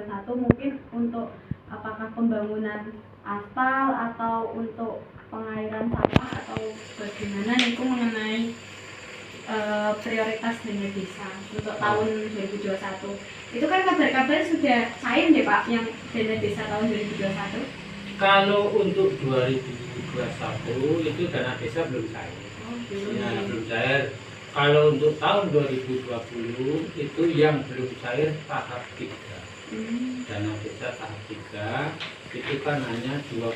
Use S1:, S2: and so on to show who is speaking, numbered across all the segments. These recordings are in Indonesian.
S1: 2021 mungkin untuk apakah pembangunan aspal atau untuk pengairan sawah atau bagaimana itu mengenai prioritas dana desa untuk tahun 2021. Itu kan kabar-kabar sudah cair deh Pak yang dana desa tahun 2021.
S2: Kalau untuk 2021 itu dana desa belum cair. Belum cair. Kalau untuk tahun 2020 itu yang belum cair tahap 3. Dana desa tahap 3 itu kan hanya 20%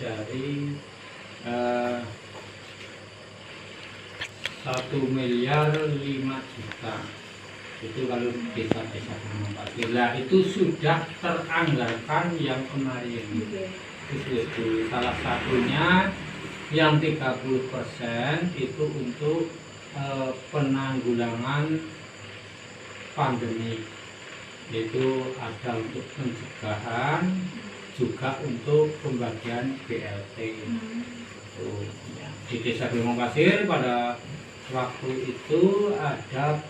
S2: dari 1.005.000.000 itu kalau desa-desa bermanfaat. Nah itu sudah teranggarkan yang kemarin. Itu salah satunya yang 30% itu untuk penanggulangan pandemi, yaitu ada untuk pencegahan juga untuk pembagian BLT. Di Desa Gelombang Pasir pada waktu itu ada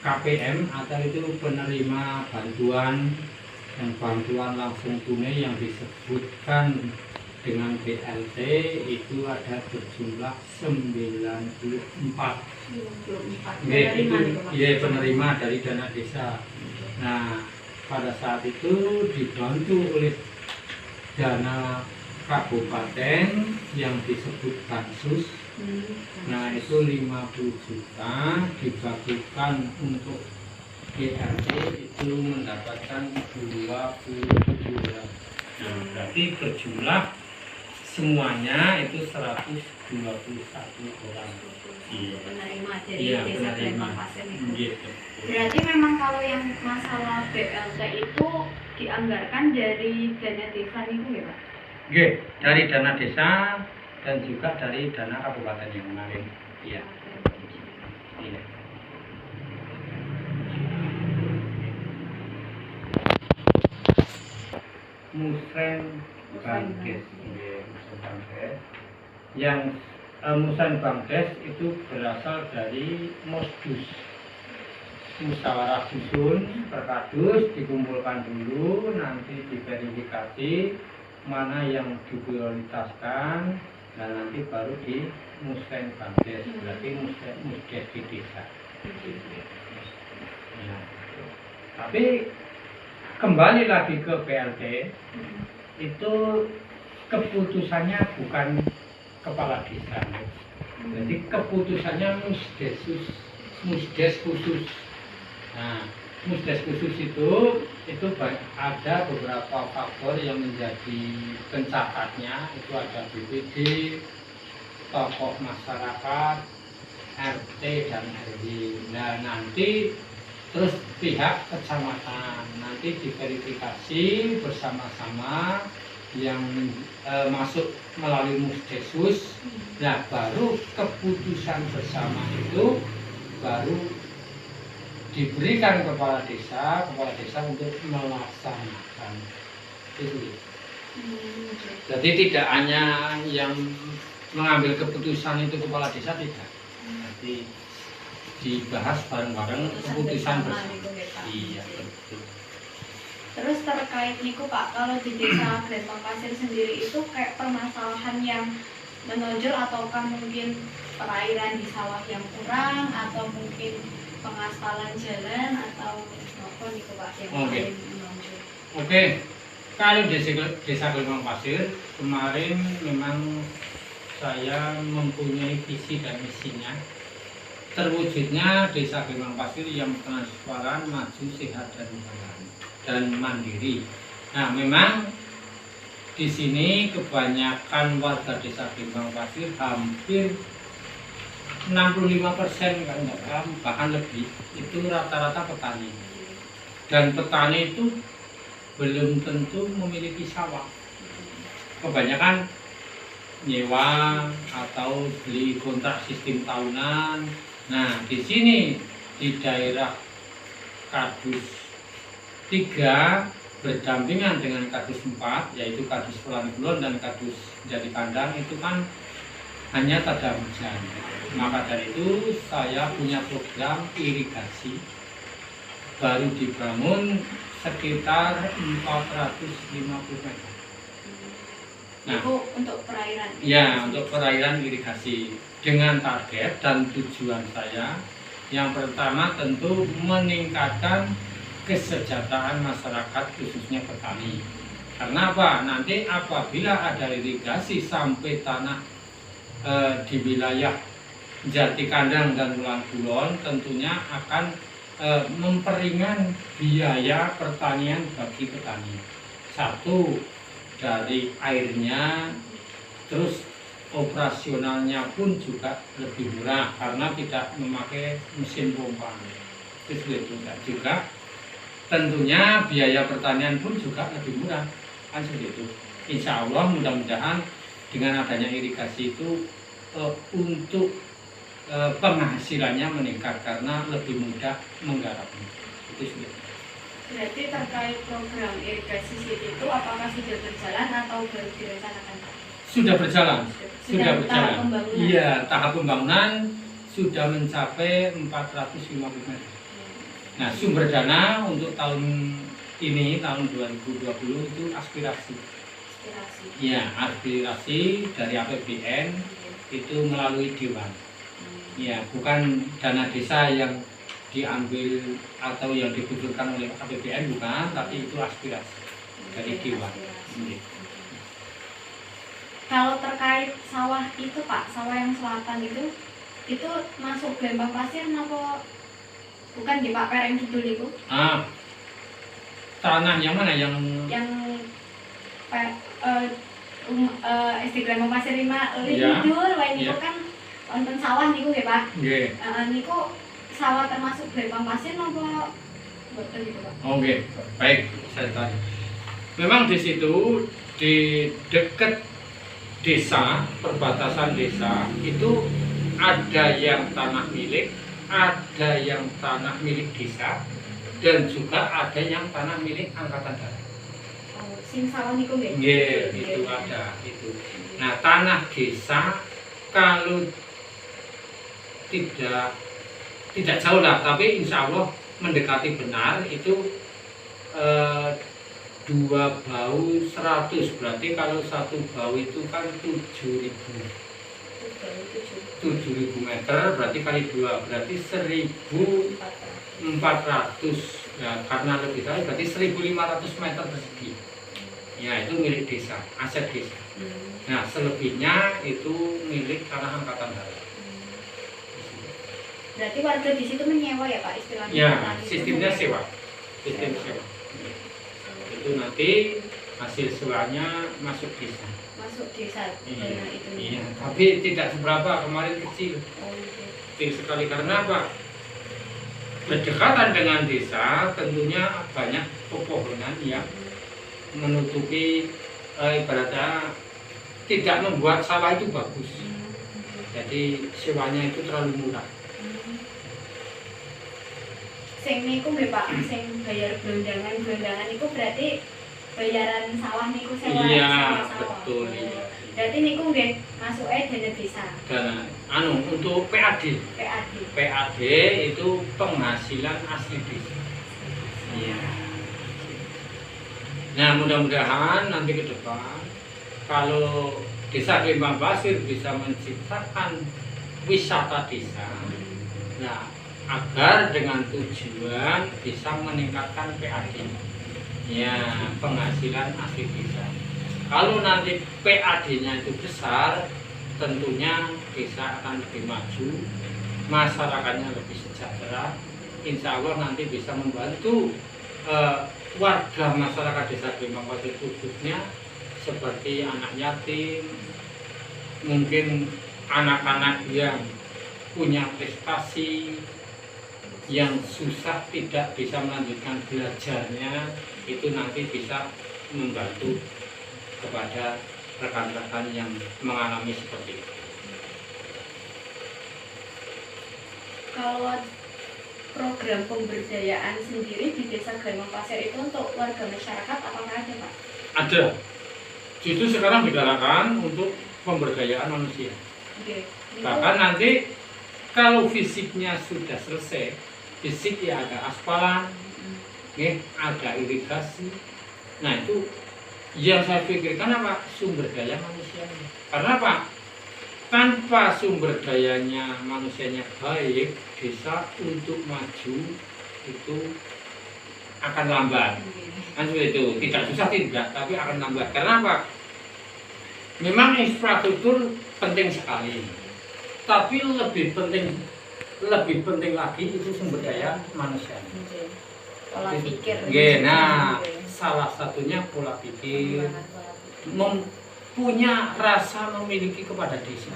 S2: KPM atau itu penerima bantuan dan bantuan langsung tunai yang disebutkan dengan BLT itu ada berjumlah 94. Itu ya penerima dari dana desa. Nah pada saat itu dibantu oleh dana kabupaten yang disebut Bansus. Nah itu 50 juta dibagikan untuk BLT itu mendapatkan 27 juta. Nah berarti berjumlah semuanya itu 121 orang.
S1: Penerima dari Desa Gelombang Pasir itu.
S2: Gitu.
S1: Berarti memang kalau yang masalah BLT itu dianggarkan dari dana desa itu ya Pak?
S2: Oke, dari dana desa dan juga dari dana kabupaten yang kemarin. Iya. Iya. Musren Bangkes. Yang Musren Bangkes itu berasal dari Mosdus. Musyawarah susun perkadus dikumpulkan dulu, nanti diverifikasi mana yang diprioritaskan, dan nanti baru di Musren Bangkes, berarti musdes di desa. Nah, tapi kembali lagi ke BLT, itu keputusannya bukan kepala desa, jadi keputusannya musdes khusus. Nah, musdes khusus itu ada beberapa faktor yang menjadi pencatatnya, itu ada BPD, tokoh masyarakat, RT dan RW. Nah nanti terus pihak kecamatan nanti diverifikasi bersama-sama yang masuk melalui musdesus. Nah baru keputusan bersama itu baru diberikan kepala desa untuk melaksanakan itu. Jadi tidak hanya yang mengambil keputusan itu kepala desa, tidak. Nanti dibahas bareng-bareng keputusan bersama. Iya betul.
S1: Terus terkait niku Pak, kalau di Desa Gelombang Pasir sendiri itu kayak permasalahan yang menonjol ataukah mungkin perairan di sawah yang kurang atau mungkin pengaspalan jalan atau apa niku Pak yang paling menonjol?
S2: Oke. Kalau Desa Gelombang Pasir kemarin memang saya mempunyai visi dan misinya terwujudnya Desa Gelombang Pasir yang transparan, maju, sehat dan mandiri. Nah, memang di sini kebanyakan warga Desa Gelombang Pasir hampir 65% kan bahkan lebih itu rata-rata petani. Dan petani itu belum tentu memiliki sawah. Kebanyakan nyewa atau beli kontrak sistem tahunan. Nah, di sini di daerah Kadus 3 berdampingan dengan Kadus 4, yaitu Kadus Pulau Kulon dan Kadus Jati Kandang itu kan hanya tada hujan. Maka dari itu saya punya program irigasi baru dibangun sekitar 450 meter. Nah,
S1: itu untuk perairan.
S2: ya, untuk perairan irigasi dengan target dan tujuan saya yang pertama tentu meningkatkan kesejahteraan masyarakat khususnya petani. Karena apa? Nanti apabila ada irigasi sampai tanah di wilayah Jati Kandang dan Wulan Kulon tentunya akan memperingan biaya pertanian bagi petani. Satu, dari airnya, terus operasionalnya pun juga lebih murah karena tidak memakai mesin pompa. Terus juga tentunya biaya pertanian pun juga lebih murah, kan seperti itu. Insya Allah mudah-mudahan dengan adanya irigasi itu untuk penghasilannya meningkat karena lebih mudah menggarapnya. Itu sudah.
S1: Berarti terkait program irigasi itu apakah sudah berjalan atau baru direncanakan?
S2: Sudah berjalan. Sudah
S1: tahap
S2: berjalan.
S1: pembangunan.
S2: Iya, tahap pembangunan sudah mencapai 450 meter. Nah, sumber dana untuk tahun ini, tahun 2020 itu aspirasi. Iya, aspirasi dari APBN itu melalui Dewan. Ya, bukan dana desa yang diambil atau yang dibutuhkan oleh APBN, bukan, tapi itu aspirasi dari Dewan.
S1: Kalau terkait sawah itu Pak, sawah yang selatan itu masuk Gelembang Pasir apa bukan di Pak Pereng Kidul itu?
S2: Tanah yang mana yang
S1: SD Gelembang Pasir 5
S2: Ya.
S1: Kidul, lain
S2: Ya.
S1: itu kan wonten sawah niku nggih Pak.
S2: Nggih.
S1: Niku sawah termasuk Gelembang Pasir napa mboten gitu Pak?
S2: Oke, baik, saya tanya. Memang di situ di dekat desa, perbatasan desa itu ada yang tanah milik, ada yang tanah milik desa, dan juga ada yang tanah milik angkatan darat.
S1: Oh, sing sawah niku nggih.
S2: Nggih, itu ada itu. Nah, tanah desa kalau tidak jauh lah, tapi insya Allah mendekati benar itu 2 bau 100, berarti kalau 1 bau itu kan 7.000 meter, berarti kali 2 berarti 1.400 ya, karena lebih jauh berarti 1.500 meter persegi ya, itu milik desa, aset desa. Nah, selebihnya itu milik tanah angkatan darat.
S1: Berarti warga di situ menyewa ya Pak istilahnya?
S2: Ya,
S1: petani itu
S2: sistemnya
S1: menyewa.
S2: sewa. Sistem sewa. Itu nanti hasil sewanya masuk desa.
S1: Masuk desa dana itu.
S2: Iya, tapi tidak seberapa, kemarin kecil.
S1: Oh, iya.
S2: Kecil sekali karena apa? Berdekatan dengan desa tentunya banyak pepohonan yang menutupi ibaratnya tidak membuat sawah itu bagus. Jadi sewanya itu terlalu murah.
S1: Sing niku nggih Pak, sing bayar gelandangan niku berarti bayaran sawah niku sewa
S2: Iya,
S1: sawah.
S2: betul.
S1: Oh.
S2: Iya.
S1: Berarti niku nggih masuke dana desa.
S2: Dan untuk PAD. PAD itu penghasilan asli desa. Iya. Nah, mudah-mudahan nanti ke depan kalau Desa Gelembang Pasir bisa menciptakan wisata desa, nah, agar dengan tujuan bisa meningkatkan PAD, ya, penghasilan asli desa. Kalau nanti PAD-nya itu besar, tentunya desa akan lebih maju, masyarakatnya lebih sejahtera. Insya Allah nanti bisa membantu warga masyarakat desa Gelembang Pasir khususnya seperti anak yatim, mungkin anak-anak yang punya prestasi, yang susah tidak bisa melanjutkan belajarnya, itu nanti bisa membantu kepada rekan-rekan yang mengalami seperti itu.
S1: Kalau program pemberdayaan sendiri di Desa Gelembang Pasir itu untuk warga masyarakat apakah ada Pak?
S2: Ada. Justru sekarang digalakan untuk pemberdayaan manusia.
S1: Oke.
S2: Bahkan nanti kalau fisiknya sudah selesai, fisik ya ada aspalan, ada irigasi. Nah itu yang saya pikirkan apa? Sumber daya manusianya. Karena apa? Tanpa sumber dayanya manusianya baik, desa untuk maju itu akan lambat. Kan seperti itu, tidak susah tidak, tapi akan lambat. Karena apa? Memang infrastruktur penting sekali, tapi lebih penting lagi itu sumber daya manusia.
S1: Pola pikir.
S2: Nah, salah satunya pola pikir, punya rasa memiliki kepada desa.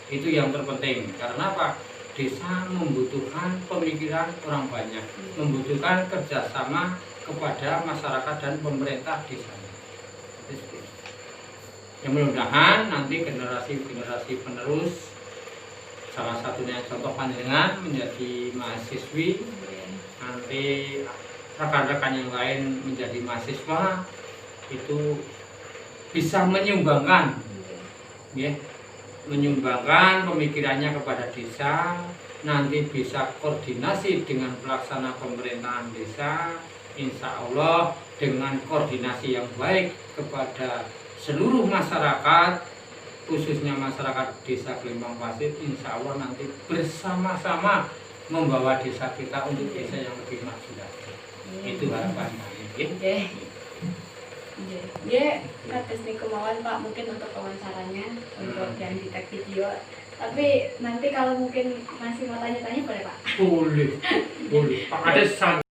S2: Itu yang terpenting. Karena apa? Desa membutuhkan pemikiran orang banyak, membutuhkan kerjasama kepada masyarakat dan pemerintah desa. Yang mudah-mudahan nanti generasi penerus, salah satunya contoh panjenengan menjadi mahasiswi, nanti rekan-rekan yang lain menjadi mahasiswa, itu bisa menyumbangkan, ya, menyumbangkan pemikirannya kepada desa, nanti bisa koordinasi dengan pelaksana pemerintahan desa, insya Allah dengan koordinasi yang baik kepada seluruh masyarakat, khususnya masyarakat desa Klembang Pasir, insya Allah nanti bersama-sama membawa desa kita untuk desa yang lebih maju lagi. Itu harapan kami.
S1: Ya, kates nih kemauan Pak mungkin untuk wawancaranya untuk yang di tag video. Tapi nanti kalau mungkin masih mau tanya-tanya boleh Pak?
S2: Boleh. Pak Kades